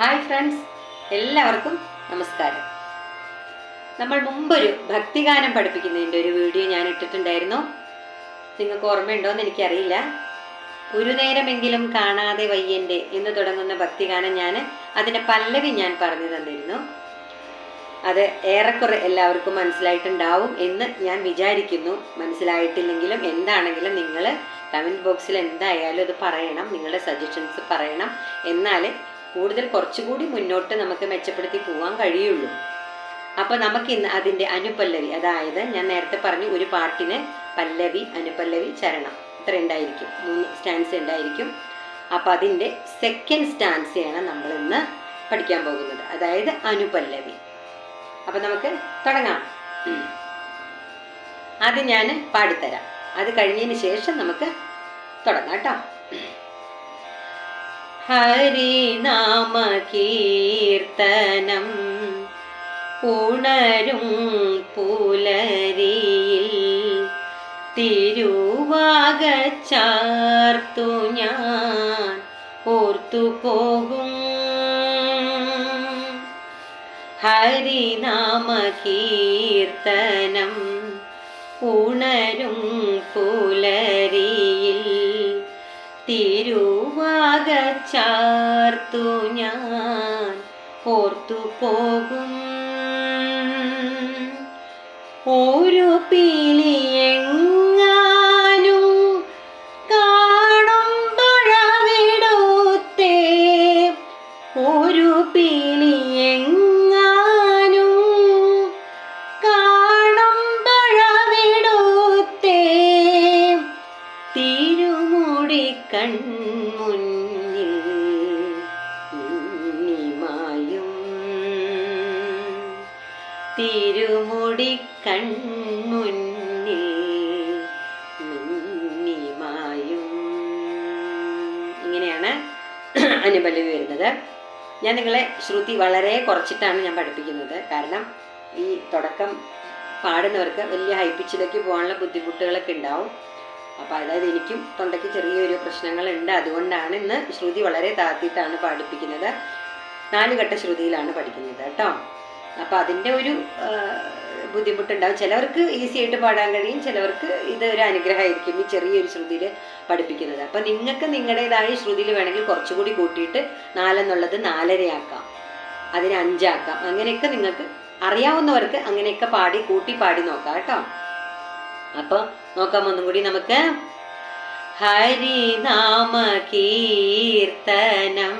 Hi friends, എല്ലാവർക്കും നമസ്കാരം. നമ്മൾ മുമ്പൊരു ഭക്തിഗാനം പഠിപ്പിക്കുന്നതിൻ്റെ ഒരു വീഡിയോ ഞാൻ ഇട്ടിട്ടുണ്ടായിരുന്നു. നിങ്ങൾക്ക് ഓർമ്മയുണ്ടോയെന്ന് എനിക്കറിയില്ല. ഒരു നേരമെങ്കിലും കാണാതെ വയ്യൻ്റെ എന്ന് തുടങ്ങുന്ന ഭക്തിഗാനം അതിൻ്റെ പല്ലവി ഞാൻ പറഞ്ഞു തന്നിരുന്നു. അത് ഏറെക്കുറെ എല്ലാവർക്കും മനസ്സിലായിട്ടുണ്ടാവും എന്ന് ഞാൻ വിചാരിക്കുന്നു. മനസ്സിലായിട്ടില്ലെങ്കിലും എന്താണെങ്കിലും നിങ്ങൾ കമൻറ്റ് ബോക്സിൽ എന്തായാലും അത് പറയണം, നിങ്ങളുടെ സജഷൻസ് പറയണം. എന്നാൽ കൂടുതൽ കുറച്ചുകൂടി മുന്നോട്ട് നമുക്ക് മെച്ചപ്പെടുത്തി പോകാൻ കഴിയുള്ളൂ. അപ്പോൾ നമുക്കിന്ന് അതിൻ്റെ അനുപല്ലവി, അതായത് ഞാൻ നേരത്തെ പറഞ്ഞു ഒരു പാട്ടിന് പല്ലവി, അനുപല്ലവി, ചരണം ഇത്ര ഉണ്ടായിരിക്കും, 3 സ്റ്റാൻസ് ഉണ്ടായിരിക്കും. അപ്പോൾ അതിൻ്റെ സെക്കൻഡ് സ്റ്റാൻസയാണ് നമ്മളിന്ന് പഠിക്കാൻ പോകുന്നത്, അതായത് അനുപല്ലവി. അപ്പം നമുക്ക് തുടങ്ങാം. അത് ഞാൻ പാടിത്തരാം. അത് കഴിഞ്ഞതിന് ശേഷം നമുക്ക് തുടങ്ങാം കേട്ടോ. ഹരിനാമ കീർത്തനം ഉണരും പുലരിയിൽ തിരുവാകച്ചാർത്തു ഞാൻ ഓർത്തുപോകും. ഹരിനാമ കീർത്തനം ഉണരും പുലരിയിൽ തിരുവാകച്ചാർത്തു ഞാൻ ഓർത്തുപോകും. ഒരു പിലിയെങ്ങാനും കാണുമ്പോഴവിടുത്തെ, ഒരു പിലിയെങ്ങാനും കാണുമ്പോഴവിടുത്തെ തിരുമുടി കൺമുന്നിൽ മിന്നിമായും, തിരുമുടി കൺമുന്നിൽ മിന്നിമായും. ഇങ്ങനെയാണ് അനുപല്ലവി വരുന്നത്. ഞാൻ നിങ്ങളെ ശ്രുതി വളരെ കുറച്ചിട്ടാണ് ഞാൻ പഠിപ്പിക്കുന്നത്. കാരണം ഈ തുടക്കം പാടുന്നവർക്ക് വലിയ ഹൈ പിച്ചിലേക്ക് പോകാനുള്ള ബുദ്ധിമുട്ടുകളൊക്കെ ഉണ്ടാവും. അപ്പോൾ അതായത് എനിക്കും തൊണ്ടയ്ക്ക് ചെറിയൊരു പ്രശ്നങ്ങളുണ്ട്. അതുകൊണ്ടാണ് ഇന്ന് ശ്രുതി വളരെ താഴ്ത്തിയിട്ടാണ് പഠിപ്പിക്കുന്നത്. 4 ഘട്ട ശ്രുതിയിലാണ് പഠിക്കുന്നത് കേട്ടോ. അപ്പോൾ അതിൻ്റെ ഒരു ബുദ്ധിമുട്ടുണ്ടാവും. ചിലവർക്ക് ഈസി ആയിട്ട് പാടാൻ കഴിയും, ചിലവർക്ക് ഇത് ഒരു അനുഗ്രഹമായിരിക്കും ഈ ചെറിയൊരു ശ്രുതിയിൽ പഠിപ്പിക്കുന്നത്. അപ്പോൾ നിങ്ങൾക്ക് നിങ്ങളുടേതായ ശ്രുതിയിൽ വേണമെങ്കിൽ കുറച്ചുകൂടി കൂട്ടിയിട്ട് 4 എന്നുള്ളത് 4.5 ആക്കാം, അതിന് 5 ആക്കാം. അങ്ങനെയൊക്കെ നിങ്ങൾക്ക് അറിയാവുന്നവർക്ക് അങ്ങനെയൊക്കെ കൂട്ടി പാടി നോക്കാം കേട്ടോ. അപ്പോൾ നോക്കാം ഒന്നും കൂടി നമുക്ക്. ഹരിനാമ കീർത്തനം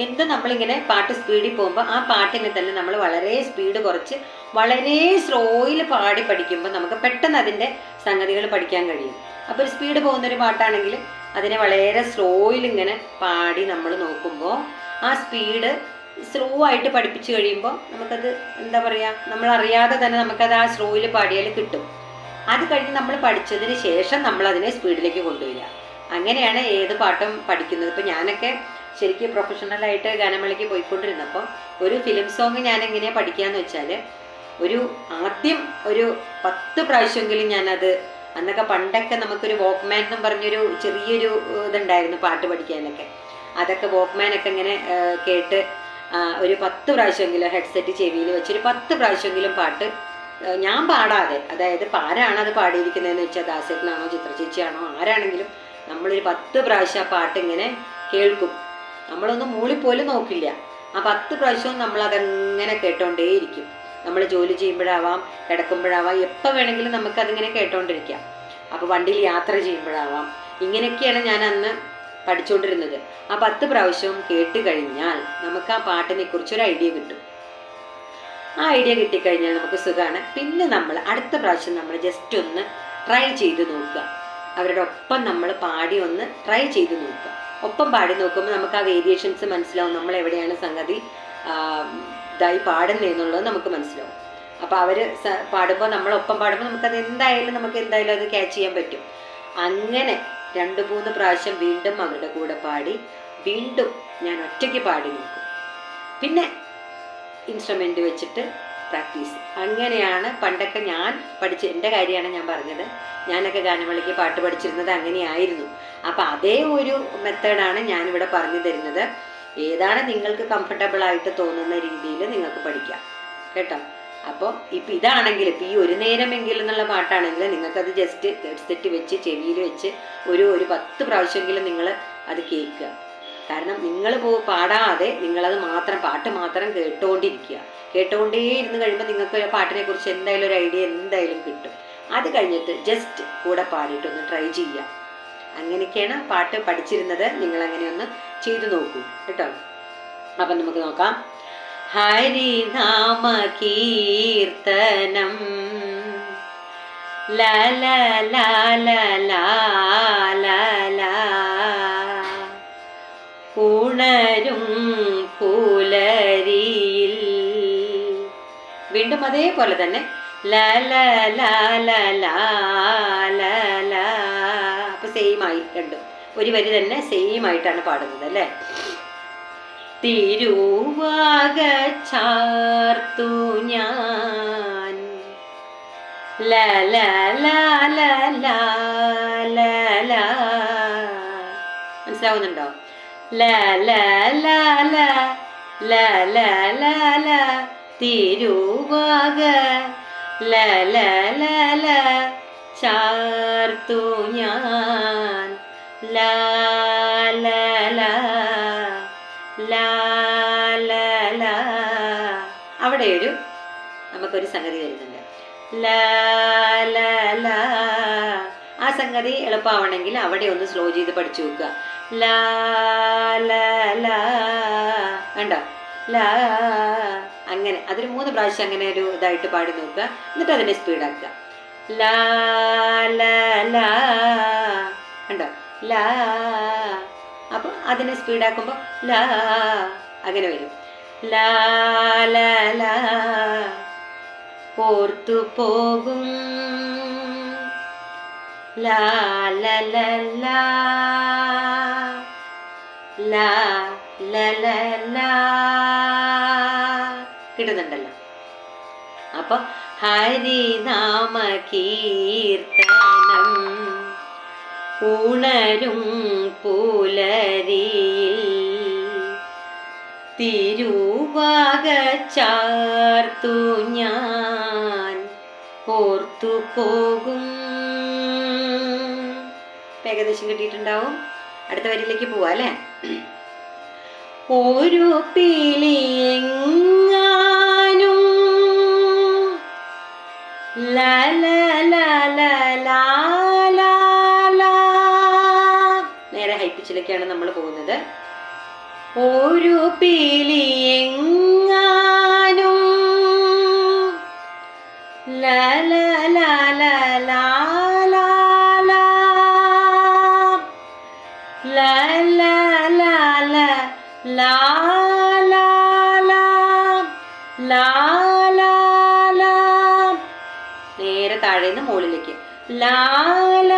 എന്ത് നമ്മളിങ്ങനെ പാട്ട് സ്പീഡിൽ പോകുമ്പോൾ ആ പാട്ടിനെ തന്നെ നമ്മൾ വളരെ സ്പീഡ് കുറച്ച് വളരെ സ്ലോയിൽ പാടി പഠിക്കുമ്പോൾ നമുക്ക് പെട്ടെന്ന് അതിൻ്റെ സംഗതികൾ പഠിക്കാൻ കഴിയും. അപ്പോൾ ഒരു സ്പീഡ് പോകുന്നൊരു പാട്ടാണെങ്കിൽ അതിനെ വളരെ സ്ലോയിൽ ഇങ്ങനെ പാടി നമ്മൾ നോക്കുമ്പോൾ ആ സ്പീഡ് സ്ലോ ആയിട്ട് പഠിപ്പിച്ചു കഴിയുമ്പോൾ നമുക്കത് എന്താ പറയുക, നമ്മളറിയാതെ തന്നെ നമുക്കത് ആ സ്ലോയിൽ പാടിയാൽ കിട്ടും. അത് കഴിഞ്ഞ് നമ്മൾ പഠിച്ചതിന് ശേഷം നമ്മൾ അതിനെ സ്പീഡിലേക്ക് കൊണ്ടുവരിക. അങ്ങനെയാണ് ഏത് പാട്ടും പഠിക്കുന്നത്. ഇപ്പം ഞാനൊക്കെ ശരിക്കും പ്രൊഫഷണലായിട്ട് ഗാനമേളയ്ക്ക് പോയിക്കൊണ്ടിരുന്നപ്പോൾ ഒരു ഫിലിം സോങ് ഞാൻ എങ്ങനെയാണ് പഠിക്കുകയെന്ന് വെച്ചാൽ, ആദ്യം ഒരു 10 പ്രാവശ്യമെങ്കിലും ഞാനത്, അന്നൊക്കെ പണ്ടൊക്കെ നമുക്കൊരു വോക്ക്മാൻ എന്നും പറഞ്ഞൊരു ചെറിയൊരു ഇതുണ്ടായിരുന്നു പാട്ട് പഠിക്കാനൊക്കെ. അതൊക്കെ വോക്ക്മാനൊക്കെ ഇങ്ങനെ കേട്ട് ഒരു 10 പ്രാവശ്യമെങ്കിലും ഹെഡ്സെറ്റ് ചെവിയിൽ വെച്ചൊരു 10 പ്രാവശ്യമെങ്കിലും പാട്ട് ഞാൻ പാടാതെ, അതായത് ആരാണ് അത് പാടിയിരിക്കുന്നതെന്ന് വെച്ചാൽ ദാസേട്ടനാണോ ചിത്രചേച്ചിയാണോ ആരാണെങ്കിലും നമ്മളൊരു 10 പ്രാവശ്യം ആ പാട്ട് ഇങ്ങനെ കേൾക്കും. നമ്മളൊന്നും മൂളിപ്പോലും നോക്കില്ല. ആ 10 പ്രാവശ്യവും നമ്മളതങ്ങനെ കേട്ടോണ്ടേയിരിക്കും. നമ്മൾ ജോലി ചെയ്യുമ്പോഴാവാം, കിടക്കുമ്പോഴാവാം, എപ്പോൾ വേണമെങ്കിലും നമുക്കതിങ്ങനെ കേട്ടോണ്ടിരിക്കാം. അപ്പോൾ വണ്ടിയിൽ യാത്ര ചെയ്യുമ്പോഴാവാം. ഇങ്ങനെയൊക്കെയാണ് ഞാൻ അന്ന് പഠിച്ചുകൊണ്ടിരുന്നത്. ആ 10 പ്രാവശ്യവും കേട്ട് കഴിഞ്ഞാൽ നമുക്ക് ആ പാട്ടിനെ കുറിച്ചൊരു ഐഡിയ കിട്ടും. ആ ഐഡിയ കിട്ടിക്കഴിഞ്ഞാൽ നമുക്ക് സുഖമാണ്. പിന്നെ നമ്മൾ അടുത്ത പ്രാവശ്യം നമ്മൾ ജസ്റ്റ് ഒന്ന് ട്രൈ ചെയ്ത് നോക്കുക. അവരുടെ ഒപ്പം നമ്മൾ പാടി ഒന്ന് ട്രൈ ചെയ്ത് നോക്കുക. ഒപ്പം പാടി നോക്കുമ്പോൾ നമുക്ക് ആ വേരിയേഷൻസ് മനസ്സിലാവും. നമ്മൾ എവിടെയാണ് സംഗതി ഇതായി പാടുന്നതെന്നുള്ളത് നമുക്ക് മനസ്സിലാവും. അപ്പോൾ അവർ പാടുമ്പോൾ നമ്മളൊപ്പം പാടുമ്പോൾ നമുക്കത് എന്തായാലും അത് ക്യാച്ച് ചെയ്യാൻ പറ്റും. അങ്ങനെ 2-3 പ്രാവശ്യം വീണ്ടും അവരുടെ കൂടെ പാടി വീണ്ടും ഞാൻ ഒറ്റയ്ക്ക് പാടി നോക്കും. പിന്നെ ഇൻസ്ട്രുമെൻ്റ് വെച്ചിട്ട് പ്രാക്ടീസ്. അങ്ങനെയാണ് പണ്ടൊക്കെ ഞാൻ പഠിച്ച, എൻ്റെ കാര്യമാണ് ഞാൻ പറഞ്ഞത്. ഞാനൊക്കെ ഗാനമേളയ്ക്ക് പാട്ട് പഠിച്ചിരുന്നത് അങ്ങനെയായിരുന്നു. അപ്പം അതേ ഒരു മെത്തേഡാണ് ഞാനിവിടെ പറഞ്ഞു തരുന്നത്. ഏതാണ് നിങ്ങൾക്ക് കംഫർട്ടബിൾ ആയിട്ട് തോന്നുന്ന രീതിയിൽ നിങ്ങൾക്ക് പഠിക്കാം കേട്ടോ. അപ്പോൾ ഇപ്പം ഇതാണെങ്കിൽ, ഇപ്പം ഈ ഒരു നേരമെങ്കിലും എന്നുള്ള പാട്ടാണെങ്കിൽ നിങ്ങൾക്കത് ജസ്റ്റ് ഹെഡ്സെറ്റ് വെച്ച് ചെവിയിൽ വെച്ച് ഒരു 10 പ്രാവശ്യമെങ്കിലും നിങ്ങൾ അത് കേൾക്കുക. കാരണം നിങ്ങൾ പാടാതെ നിങ്ങളത് മാത്രം, പാട്ട് മാത്രം കേട്ടുകൊണ്ടേ ഇരുന്ന് കഴിയുമ്പോൾ നിങ്ങൾക്ക് പാട്ടിനെ കുറിച്ച് എന്തായാലും ഒരു ഐഡിയ എന്തായാലും കിട്ടും. അത് കഴിഞ്ഞിട്ട് ജസ്റ്റ് കൂടെ പാടിയിട്ടൊന്ന് ട്രൈ ചെയ്യുക. അങ്ങനെയൊക്കെയാണ് പാട്ട് പഠിച്ചിരുന്നത്. നിങ്ങളങ്ങനെ ഒന്ന് ചെയ്തു നോക്കൂ കേട്ടോ. അപ്പം നമുക്ക് നോക്കാം. ഹരിനാമ കീർത്തനം ല ല ല ല ല ല ല, ഉണരും പുലരിയിൽ. വീണ്ടും അതേപോലെ തന്നെ ല ല ല ല ല ല ല. അപ്പൊ സെയിം ആയി രണ്ടും ഒരു വരി തന്നെ സെയിം ആയിട്ടാണ് പാടുന്നത് അല്ലേ. തിരുവാക ചാർത്തു ഞാൻ ല ല ല ല ല ല ല. മനസ്സിലാവുന്നുണ്ടോ? ല ല ല ല ല ല ല ല, തിരുവാക ല ല ല ല ചാർത്തു ഞാൻ ല ല ല ല ല ല. അവിടെ നമുക്കൊരു സംഗതി വരുന്നുണ്ട് ല ല ല. ആ സംഗതി എളുപ്പമാവണമെങ്കിൽ അവിടെ ഒന്ന് സ്ലോ ചെയ്ത് പഠിച്ചു വെക്കുക. ല ല ല, കണ്ടോ? ല. അങ്ങനെ അതൊരു 3 പ്രാവശ്യം അങ്ങനെ ഒരു ഇതായിട്ട് പാടി നോക്കുക. എന്നിട്ട് അതിനെ സ്പീഡാക്കുക. ല ല ല, കണ്ടോ? ല. അപ്പോൾ അതിനെ സ്പീഡാക്കുമ്പോൾ ല അങ്ങനെ വരും. ല ല ല, ഓർത്തു പോകും ല ല ല ല ല ല ല ല. കിട്ടുന്നുണ്ടല്ലോ. അപ്പൊ ഹരിനാമ കീർത്തനം ഉണരും പുലരിയിൽ, തിരുവാക ചാർത്തു ഞാൻ ഓർത്തു പോകും. ഏകദേശം കിട്ടിയിട്ടുണ്ടാവും. അടുത്ത വരിയിലേക്ക് പോവാ അല്ലേ. ഒരു പിളിയെങ്ങാനും ല ല ല ല ല ല ല. നേരെ ഹൈ പിച്ചിലേക്കാണ് നമ്മൾ പോകുന്നത്. ഒരു പിളിയെങ്ങാനും ല ല ല ല ല ല ല ല ല ല ല ല ല ല ല. നേരെ താഴേന്ന് മുകളിലേക്ക് ല ല